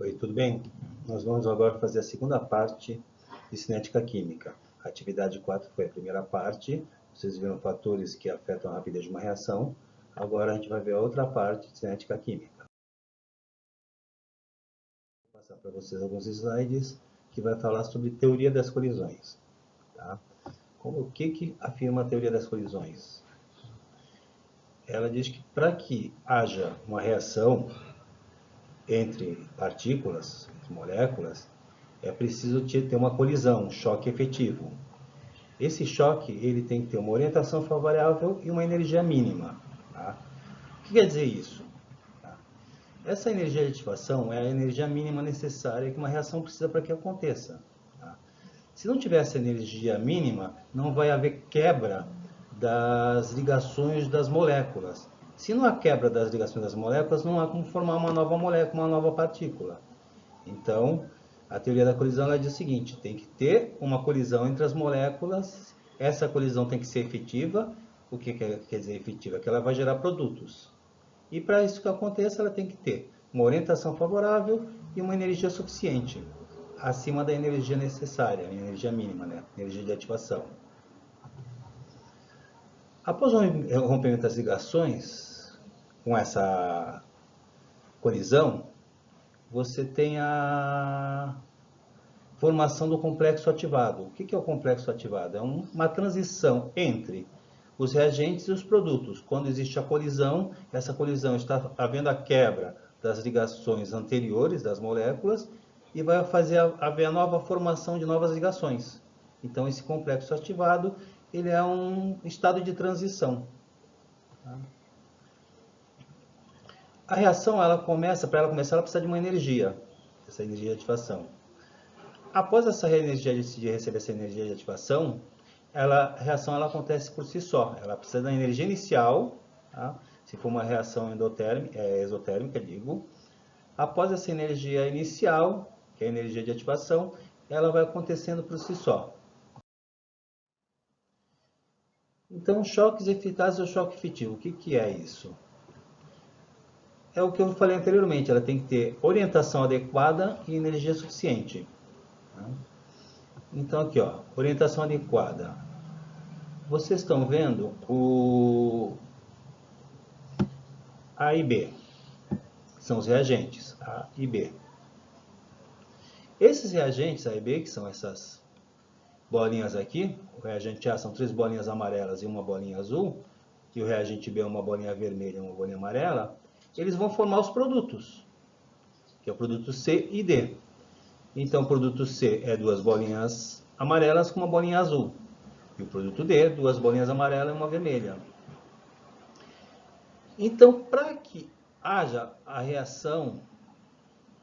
Oi, tudo bem? Nós vamos agora fazer a segunda parte de cinética química. A atividade 4 foi a primeira parte, vocês viram fatores que afetam a rapidez de uma reação. Agora a gente vai ver a outra parte de cinética química. Vou passar para vocês alguns slides que vai falar sobre teoria das colisões. Tá? O que afirma a teoria das colisões? Ela diz que para que haja uma reação entre partículas, entre moléculas, é preciso ter uma colisão, um choque efetivo. Esse choque ele tem que ter uma orientação favorável e uma energia mínima. Tá? O que quer dizer isso? Tá? Essa energia de ativação é a energia mínima necessária que uma reação precisa para que aconteça. Tá? Se não tiver essa energia mínima, não vai haver quebra das ligações das moléculas. Se não há quebra das ligações das moléculas, não há como formar uma nova molécula, uma nova partícula. Então, a teoria da colisão ela diz o seguinte: tem que ter uma colisão entre as moléculas, essa colisão tem que ser efetiva. O que quer dizer efetiva? Que ela vai gerar produtos. E para isso que aconteça, ela tem que ter uma orientação favorável e uma energia suficiente, acima da energia necessária, a energia mínima, né? Energia de ativação. Após o rompimento das ligações, com essa colisão, você tem a formação do complexo ativado. O que é o complexo ativado? É uma transição entre os reagentes e os produtos. Quando existe a colisão, essa colisão está havendo a quebra das ligações anteriores das moléculas e vai haver a nova formação de novas ligações. Então, esse complexo ativado ele é um estado de transição. A reação, para ela começar, ela precisa de uma energia, essa energia de ativação. Após essa energia de receber essa energia de ativação, a reação ela acontece por si só. Ela precisa da energia inicial, tá? Se for uma reação exotérmica, digo. Após essa energia inicial, que é a energia de ativação, ela vai acontecendo por si só. Então, choques eficazes ou choque efetivo, o que é isso? É o que eu falei anteriormente, ela tem que ter orientação adequada e energia suficiente. Então, aqui, ó, orientação adequada. Vocês estão vendo o A e B, são os reagentes, A e B. Esses reagentes A e B, que são essas bolinhas aqui, o reagente A são 3 bolinhas amarelas e uma bolinha azul, e o reagente B é uma bolinha vermelha e uma bolinha amarela, eles vão formar os produtos, que é o produto C e D. Então, o produto C é 2 bolinhas amarelas com uma bolinha azul. E o produto D, 2 bolinhas amarelas e uma vermelha. Então, para que haja a reação,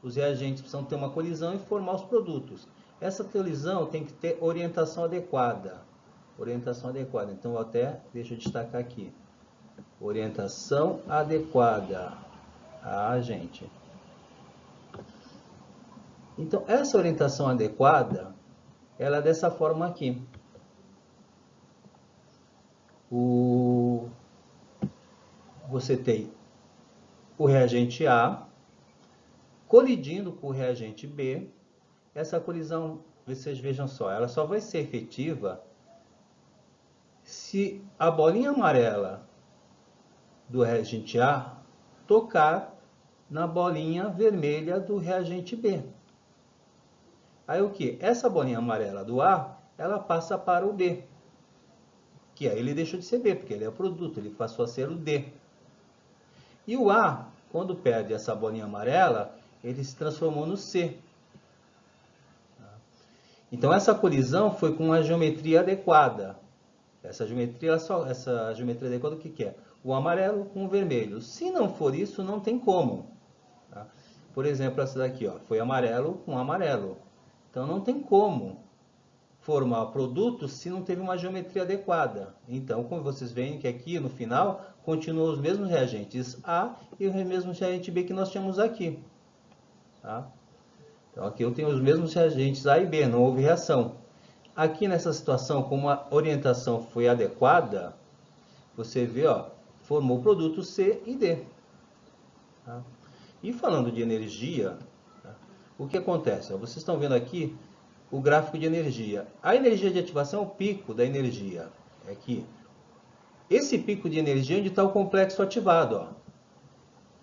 os reagentes precisam ter uma colisão e formar os produtos. Essa colisão tem que ter orientação adequada. Orientação adequada. Então, deixa eu destacar aqui. Orientação adequada. Gente. Então, essa orientação adequada, ela é dessa forma aqui. Você tem o reagente A colidindo com o reagente B. Essa colisão, vocês vejam só, ela só vai ser efetiva se a bolinha amarela do reagente A tocar na bolinha vermelha do reagente B. Aí o que? Essa bolinha amarela do A, ela passa para o B. Que aí ele deixou de ser B, porque ele é o produto, ele passou a ser o D. E o A, quando perde essa bolinha amarela, ele se transformou no C. Então essa colisão foi com uma geometria adequada. Essa geometria adequada o que é? O amarelo com o vermelho. Se não for isso, não tem como. Tá? Por exemplo, essa daqui, ó, foi amarelo com amarelo. Então não tem como formar produto se não teve uma geometria adequada. Então, como vocês veem que aqui no final continuam os mesmos reagentes A e o mesmo reagente B que nós tínhamos aqui. Tá? Então aqui eu tenho os mesmos reagentes A e B, não houve reação. Aqui nessa situação, como a orientação foi adequada, você vê, ó, formou o produto C e D. Tá? E falando de energia, tá? o que acontece? Vocês estão vendo aqui o gráfico de energia. A energia de ativação é o pico da energia. É aqui. Esse pico de energia é onde está o complexo ativado. Ó.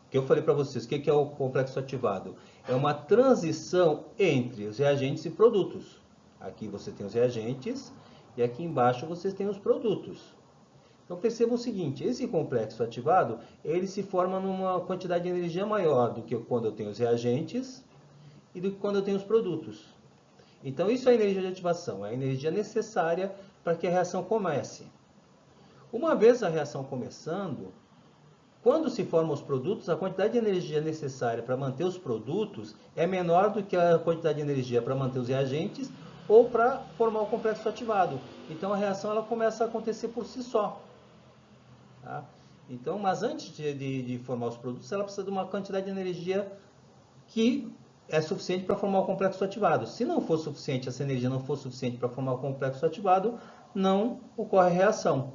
Que eu falei para vocês, o que é o complexo ativado? É uma transição entre os reagentes e produtos. Aqui você tem os reagentes e aqui embaixo vocês têm os produtos. Então percebam o seguinte, esse complexo ativado, ele se forma numa quantidade de energia maior do que quando eu tenho os reagentes e do que quando eu tenho os produtos. Então isso é a energia de ativação, é a energia necessária para que a reação comece. Uma vez a reação começando, quando se formam os produtos, a quantidade de energia necessária para manter os produtos é menor do que a quantidade de energia para manter os reagentes ou para formar o complexo ativado. Então a reação ela começa a acontecer por si só. Tá? Então, mas antes de formar os produtos, ela precisa de uma quantidade de energia que é suficiente para formar o complexo ativado. Se não for suficiente, essa energia não for suficiente para formar o complexo ativado, não ocorre reação.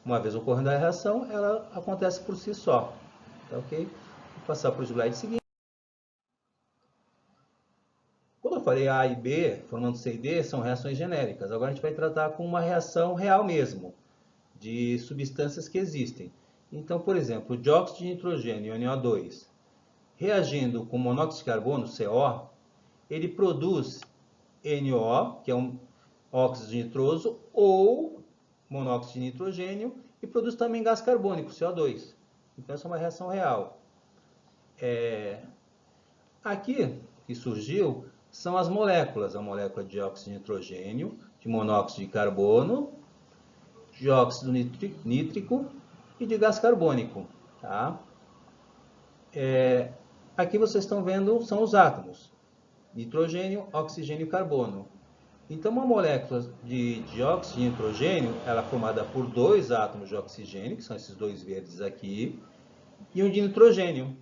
Uma vez ocorrendo a reação, ela acontece por si só. Tá ok? Vou passar para o slide seguinte. Quando eu falei A e B, formando C e D, são reações genéricas. Agora a gente vai tratar com uma reação real mesmo, de substâncias que existem. Então, por exemplo, o dióxido de nitrogênio, NO2, reagindo com monóxido de carbono, CO, ele produz NO, que é um óxido nitroso, ou monóxido de nitrogênio, e produz também gás carbônico, CO2. Então, essa é uma reação real. Aqui, que surgiu, são as moléculas. A molécula de dióxido de nitrogênio, de monóxido de carbono, dióxido nítrico e de gás carbônico. Tá? Aqui vocês estão vendo, são os átomos. Nitrogênio, oxigênio e carbono. Então, uma molécula de dióxido de nitrogênio, ela é formada por 2 átomos de oxigênio, que são esses 2 verdes aqui, e um de nitrogênio.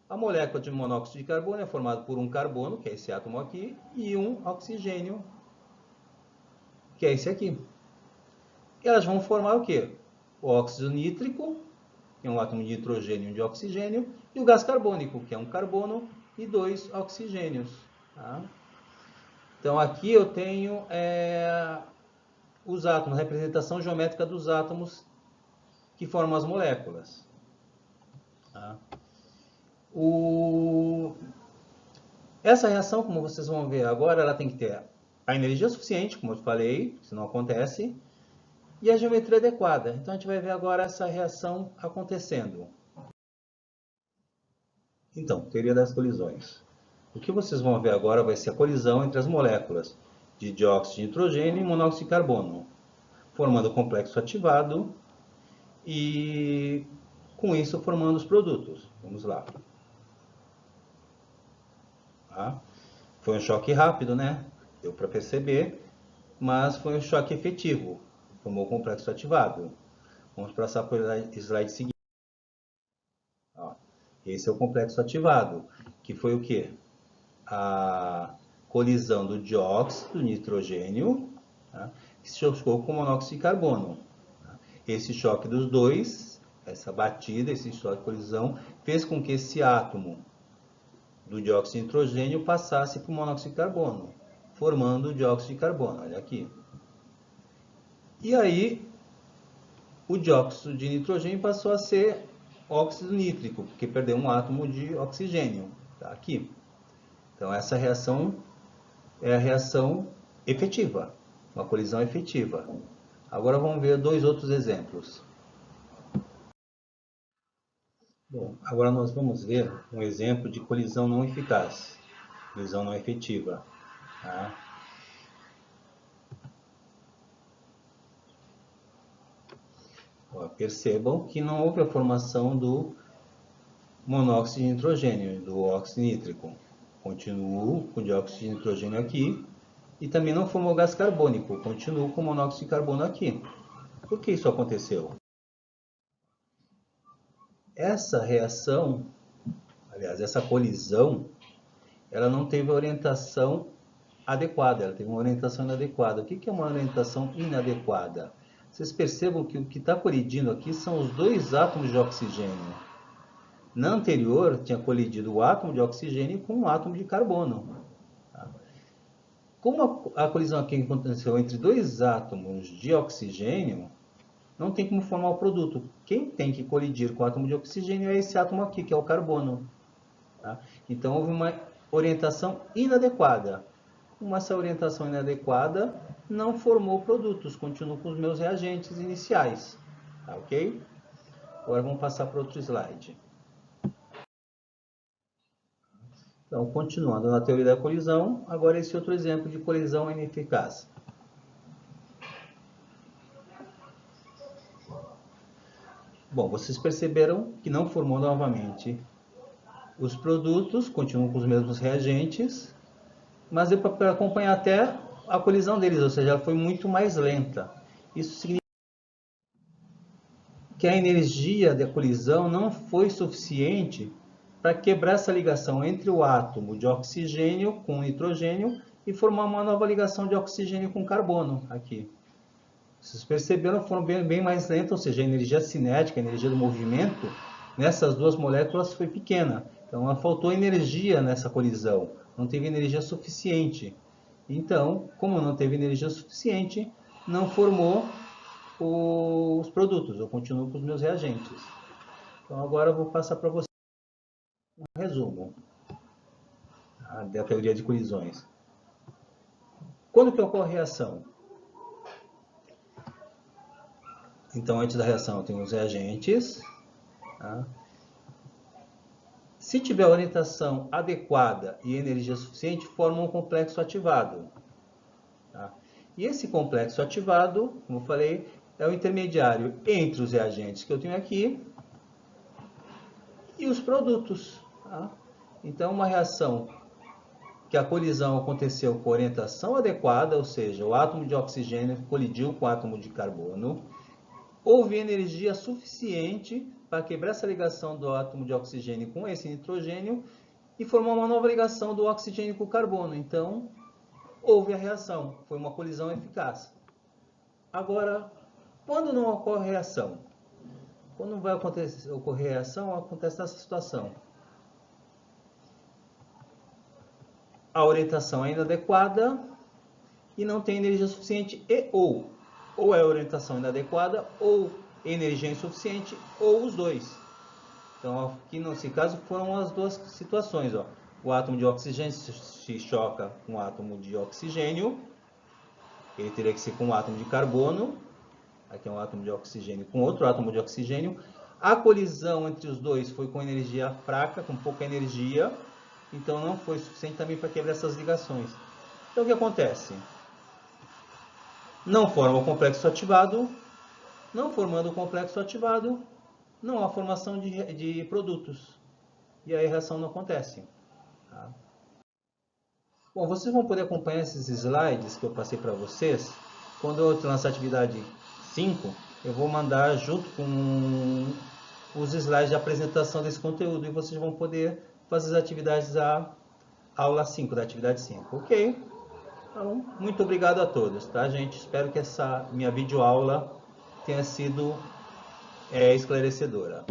A molécula de monóxido de carbono é formada por um carbono, que é esse átomo aqui, e um oxigênio, que é esse aqui. E elas vão formar o quê? O óxido nítrico, que é um átomo de nitrogênio e um de oxigênio, e o gás carbônico, que é um carbono e 2 oxigênios. Tá? Então, aqui eu tenho os átomos, a representação geométrica dos átomos que formam as moléculas. Tá? Essa reação, como vocês vão ver agora, ela tem que ter a energia suficiente, como eu falei, se não acontece, e a geometria adequada. Então, a gente vai ver agora essa reação acontecendo. Então, teoria das colisões. O que vocês vão ver agora vai ser a colisão entre as moléculas de dióxido de nitrogênio e monóxido de carbono, formando o complexo ativado e, com isso, formando os produtos. Vamos lá. Tá? Foi um choque rápido, né? Deu para perceber, mas foi um choque efetivo. Formou o complexo ativado. Vamos passar para o slide seguinte. Ó, esse é o complexo ativado, que foi o quê? A colisão do dióxido de nitrogênio, tá? Que se chocou com o monóxido de carbono. Tá? Esse choque dos dois, essa batida, esse choque de colisão, fez com que esse átomo do dióxido de nitrogênio passasse para o monóxido de carbono, formando o dióxido de carbono. Olha aqui. E aí, o dióxido de nitrogênio passou a ser óxido nítrico, porque perdeu um átomo de oxigênio. Tá aqui. Então, essa reação é a reação efetiva, uma colisão efetiva. Agora vamos ver 2 outros exemplos. Bom, agora nós vamos ver um exemplo de colisão não eficaz, colisão não efetiva. Tá? Percebam que não houve a formação do monóxido de nitrogênio, do óxido nítrico. Continuo com o dióxido de nitrogênio aqui e também não formou gás carbônico. Continuo com o monóxido de carbono aqui. Por que isso aconteceu? Essa reação, aliás, essa colisão, ela não teve a orientação adequada, ela teve uma orientação inadequada. O que é uma orientação inadequada? Vocês percebam que o que está colidindo aqui são os 2 átomos de oxigênio. Na anterior, tinha colidido o átomo de oxigênio com o átomo de carbono. Tá? Como a colisão aqui aconteceu entre dois átomos de oxigênio, não tem como formar o produto. Quem tem que colidir com o átomo de oxigênio é esse átomo aqui, que é o carbono. Tá? Então, houve uma orientação inadequada. Como essa orientação inadequada não formou produtos, continuo com os meus reagentes iniciais. Tá, ok? Agora vamos passar para outro slide. Então, continuando na teoria da colisão, agora esse outro exemplo de colisão ineficaz. Bom, vocês perceberam que não formou novamente os produtos, continuam com os mesmos reagentes, mas deu para acompanhar até a colisão deles, ou seja, ela foi muito mais lenta. Isso significa que a energia da colisão não foi suficiente para quebrar essa ligação entre o átomo de oxigênio com nitrogênio e formar uma nova ligação de oxigênio com carbono aqui. Vocês perceberam, foram bem mais lentas, ou seja, a energia cinética, a energia do movimento, nessas duas moléculas foi pequena. Então, faltou energia nessa colisão, não teve energia suficiente. Então, como não teve energia suficiente, não formou os produtos. Eu continuo com os meus reagentes. Então, agora eu vou passar para vocês um resumo da teoria de colisões. Quando que ocorre a reação? Então, antes da reação, eu tenho os reagentes. Tá? Se tiver orientação adequada e energia suficiente, forma um complexo ativado. Tá? E esse complexo ativado, como eu falei, é o intermediário entre os reagentes que eu tenho aqui e os produtos. Tá? Então, uma reação que a colisão aconteceu com orientação adequada, ou seja, o átomo de oxigênio colidiu com o átomo de carbono, houve energia suficiente para quebrar essa ligação do átomo de oxigênio com esse nitrogênio e formar uma nova ligação do oxigênio com o carbono. Então, houve a reação, foi uma colisão eficaz. Agora, quando não ocorre reação? Quando vai ocorrer reação, acontece essa situação. A orientação é inadequada e não tem energia suficiente ou é a orientação inadequada ou energia insuficiente ou os dois. Então, aqui nesse caso foram as duas situações. Ó. O átomo de oxigênio se choca com o átomo de oxigênio, ele teria que ser com o átomo de carbono, aqui é um átomo de oxigênio com outro átomo de oxigênio. A colisão entre os dois foi com energia fraca, com pouca energia, então não foi suficiente também para quebrar essas ligações. Então o que acontece? Não forma o complexo ativado, não formando o complexo ativado, não há formação de produtos. E aí a reação não acontece. Tá? Bom, vocês vão poder acompanhar esses slides que eu passei para vocês. Quando eu lançar a atividade 5, eu vou mandar junto com os slides de apresentação desse conteúdo. E vocês vão poder fazer as atividades da aula 5, da atividade 5. Ok? Então, muito obrigado a todos, tá, gente? Espero que essa minha videoaula tenha sido esclarecedora.